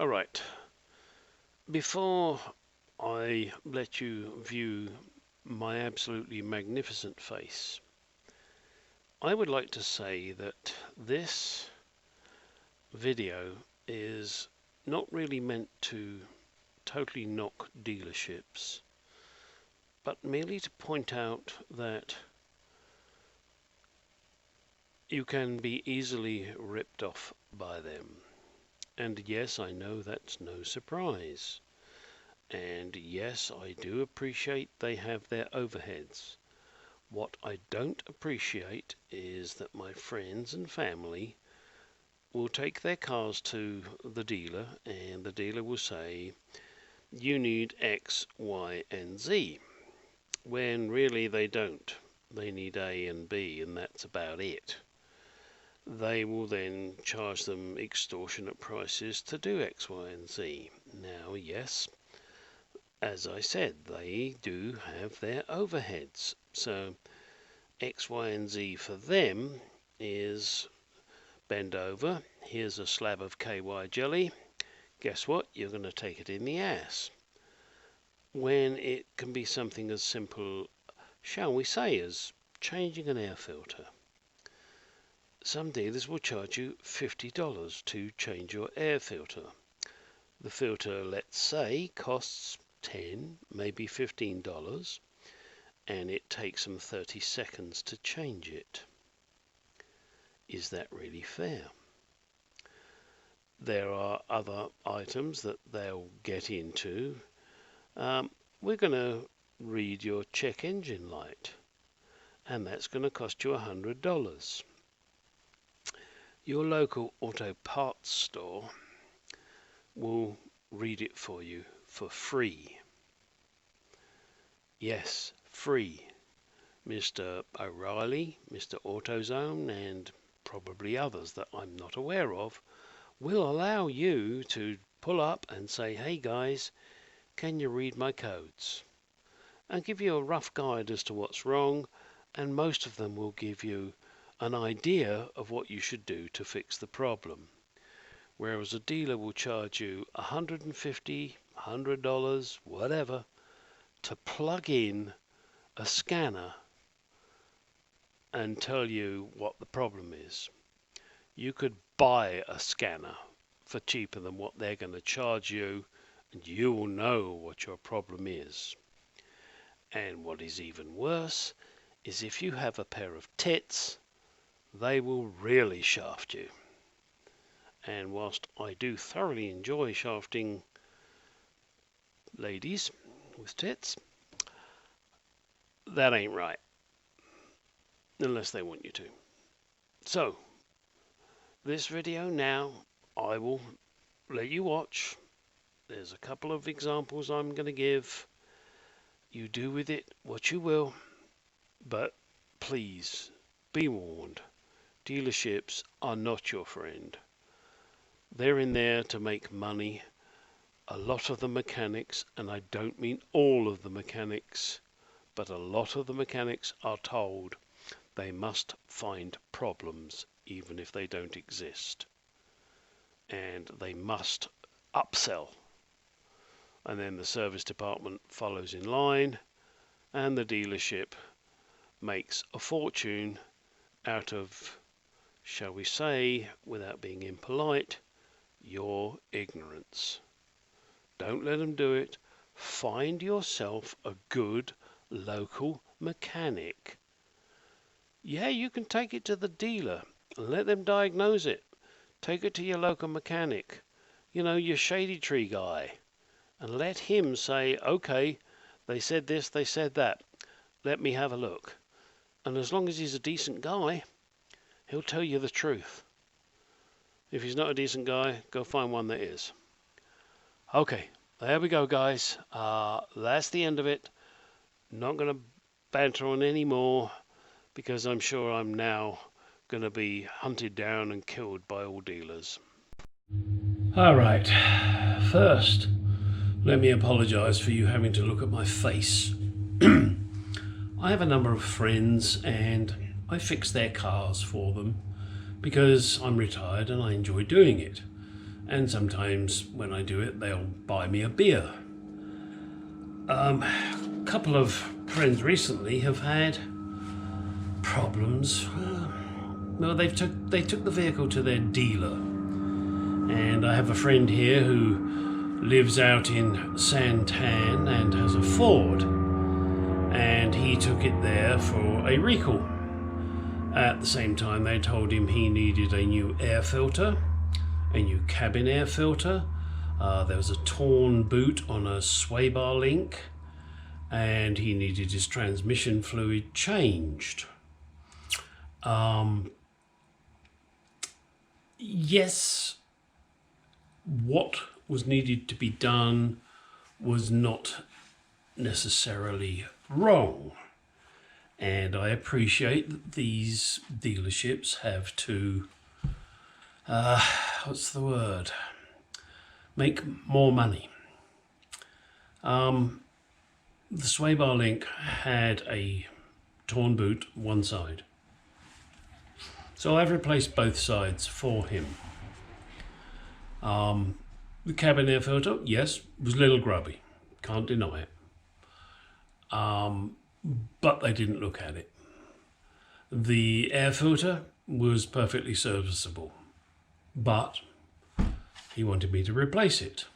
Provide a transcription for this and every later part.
Alright, before I let you view my absolutely magnificent face, I would like to say that this video is not really meant to totally knock dealerships, but merely to point out that you can be easily ripped off by them. And yes, I know that's no surprise. And yes, I do appreciate they have their overheads. What I don't appreciate is that my friends and family will take their cars to the dealer and the dealer will say, you need X, Y, and Z, when really they don't. They need A and B, and that's about it. They will then charge them extortionate prices to do X, Y, and Z. Now, yes, as I said, they do have their overheads. So X, Y, and Z for them is bend over, here's a slab of KY jelly. Guess what? You're going to take it in the ass. When it can be something as simple, shall we say, as changing an air filter. Some dealers will charge you $50 to change your air filter. The filter, let's say, costs $10, maybe $15, and it takes them 30 seconds to change it. Is that really fair? There are other items that they'll get into. We're going to read your check engine light, and that's going to cost you $100. Your local auto parts store will read it for you for free. Yes, free. Mr. O'Reilly, Mr. AutoZone, and probably others that I'm not aware of, will allow you to pull up and say, hey guys, can you read my codes? And give you a rough guide as to what's wrong, and most of them will give you an idea of what you should do to fix the problem. Whereas a dealer will charge you $150, $100, whatever, to plug in a scanner and tell you what the problem is. You could buy a scanner for cheaper than what they're going to charge you, and you will know what your problem is. And what is even worse is if you have a pair of tits, they will really shaft you. And whilst I do thoroughly enjoy shafting ladies with tits, that ain't right. Unless they want you to. So, this video now, I will let you watch. There's a couple of examples I'm going to give. You do with it what you will, but please be warned. Dealerships are not your friend. They're in there to make money. A lot of the mechanics, and I don't mean all of the mechanics, but a lot of the mechanics are told they must find problems even if they don't exist. And they must upsell. And then the service department follows in line, and the dealership makes a fortune out of, shall we say, without being impolite, your ignorance. Don't let them do it. Find yourself a good local mechanic. Yeah, you can take it to the dealer and let them diagnose it. Take it to your local mechanic, you know, your shady tree guy, and let him say, okay, they said this, they said that. Let me have a look. And as long as he's a decent guy, he'll tell you the truth. If he's not a decent guy, go find one that is. Okay, there we go, guys. That's the end of it. Not going to banter on any more, because I'm sure I'm now going to be hunted down and killed by all dealers. Alright, first, let me apologise for you having to look at my face. I have a number of friends and I fix their cars for them because I'm retired and I enjoy doing it. and sometimes when I do it, they'll buy me a beer. A couple of friends recently have had problems. Well, they took the vehicle to their dealer, and I have a friend here who lives out in Santan and has a Ford, and he took it there for a recall. At the same time, they told him he needed a new air filter, a new cabin air filter. There was a torn boot on a sway bar link, and he needed his transmission fluid changed. Yes, what was needed to be done was not necessarily wrong. And I appreciate that these dealerships have to, make more money. The sway bar link had a torn boot one side. So I've replaced both sides for him. The cabin air filter, yes, was a little grubby. Can't deny it. But they didn't look at it. The air filter was perfectly serviceable, but he wanted me to replace it.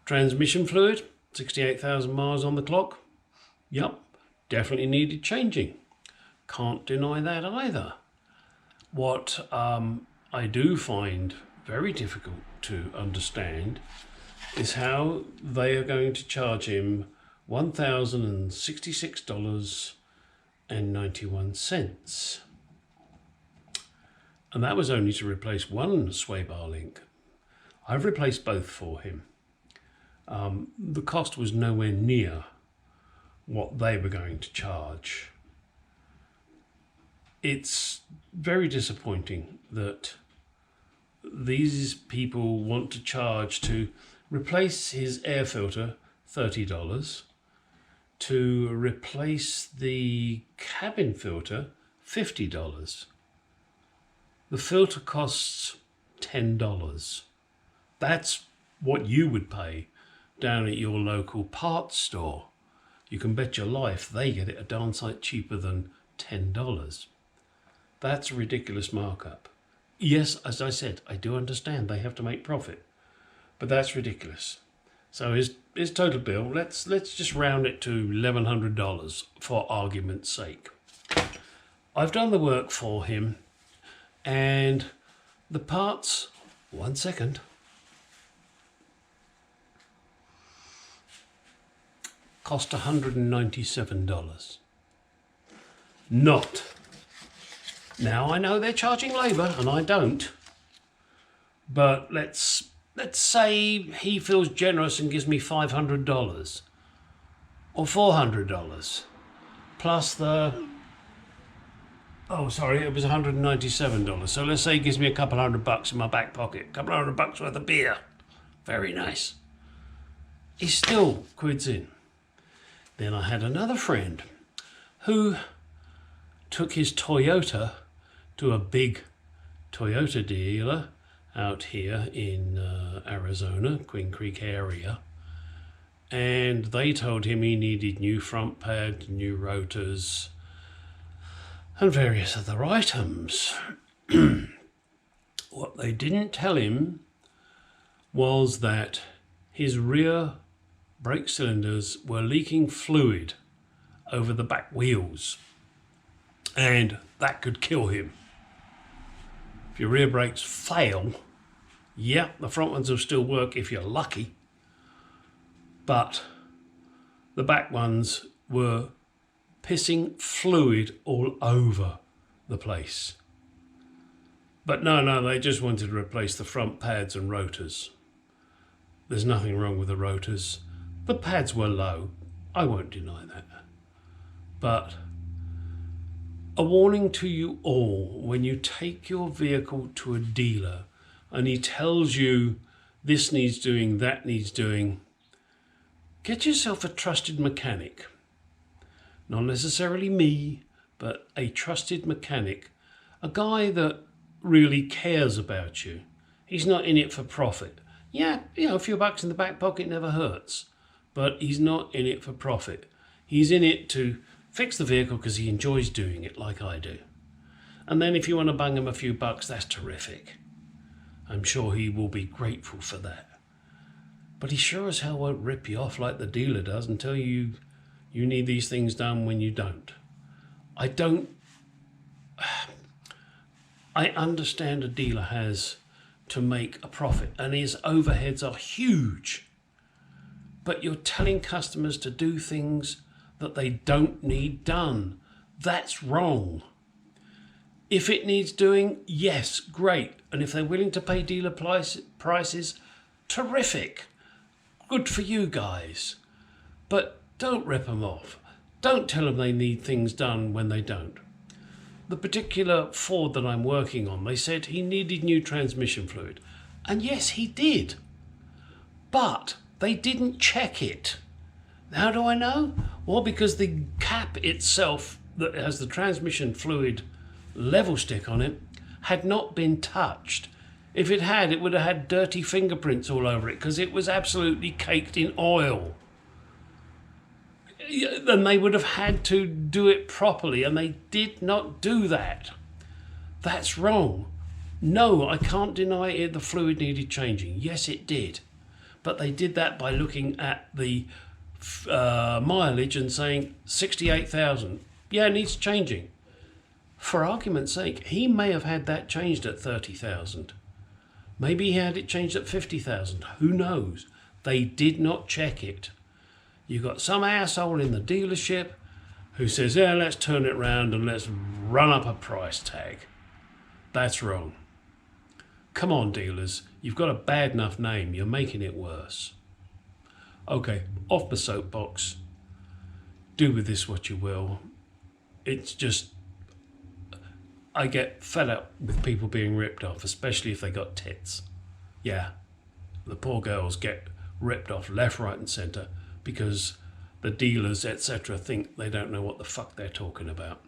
Transmission fluid, 68,000 miles on the clock. Yep, definitely needed changing. Can't deny that either. What I do find very difficult to understand is how they are going to charge him $1,066.91. And that was only to replace one sway bar link. I've replaced both for him. The cost was nowhere near what they were going to charge. It's very disappointing that these people want to charge to replace his air filter $30, to replace the cabin filter $50. The filter costs $10. That's what you would pay down at your local parts store. You can bet your life they get it a darn sight cheaper than $10. That's a ridiculous markup. Yes, as I said, I do understand they have to make profit, but that's ridiculous. So his total bill, let's just round it to $1,100 for argument's sake. I've done the work for him, and the parts, one second, cost $197. Not. Now I know they're charging labour and I don't, but let's say he feels generous and gives me $500 or $400 plus it was $197. So let's say he gives me a couple $100 in my back pocket, a couple $100 worth of beer. Very nice. He's still quids in. Then I had another friend who took his Toyota to a big Toyota dealer out here in Arizona, Queen Creek area, and they told him he needed new front pads, new rotors, and various other items. What they didn't tell him was that his rear brake cylinders were leaking fluid over the back wheels, and that could kill him. If your rear brakes fail, yeah, the front ones will still work if you're lucky, but the back ones were pissing fluid all over the place. But no, they just wanted to replace the front pads and rotors. There's nothing wrong with the rotors. The pads were low, I won't deny that. But a warning to you all, when you take your vehicle to a dealer and he tells you this needs doing, that needs doing, get yourself a trusted mechanic. Not necessarily me, but a trusted mechanic. A guy that really cares about you. He's not in it for profit. Yeah, you know, a few bucks in the back pocket never hurts, but he's not in it for profit. He's in it to fix the vehicle because he enjoys doing it like I do. And then if you want to bung him a few bucks, that's terrific. I'm sure he will be grateful for that. But he sure as hell won't rip you off like the dealer does and tell you you need these things done when you don't. I understand a dealer has to make a profit and his overheads are huge. But you're telling customers to do things that they don't need done. That's wrong. If it needs doing, yes, great. And if they're willing to pay dealer prices, terrific. Good for you guys. But don't rip them off. Don't tell them they need things done when they don't. The particular Ford that I'm working on, they said he needed new transmission fluid. And yes, he did. But they didn't check it. How do I know? Well, because the cap itself that has the transmission fluid level stick on it had not been touched. If it had, it would have had dirty fingerprints all over it because it was absolutely caked in oil. Then they would have had to do it properly, and they did not do that. That's wrong. No, I can't deny it. The fluid needed changing. Yes, it did. But they did that by looking at the mileage and saying 68,000. Yeah, it needs changing. For argument's sake, he may have had that changed at 30,000. Maybe he had it changed at 50,000. Who knows? They did not check it. You got some asshole in the dealership who says, yeah, let's turn it round and let's run up a price tag. That's wrong. Come on, dealers. You've got a bad enough name. You're making it worse. Okay, off the soapbox. Do with this what you will. It's just, I get fed up with people being ripped off, especially if they got tits. Yeah, the poor girls get ripped off left, right and centre because the dealers, etc., think they don't know what the fuck they're talking about.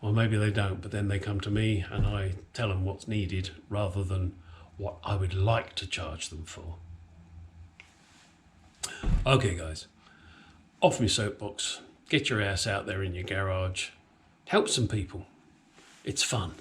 Well, maybe they don't, but then they come to me and I tell them what's needed rather than what I would like to charge them for. Okay, guys, off my soapbox. Get your ass out there in your garage. Help some people. It's fun.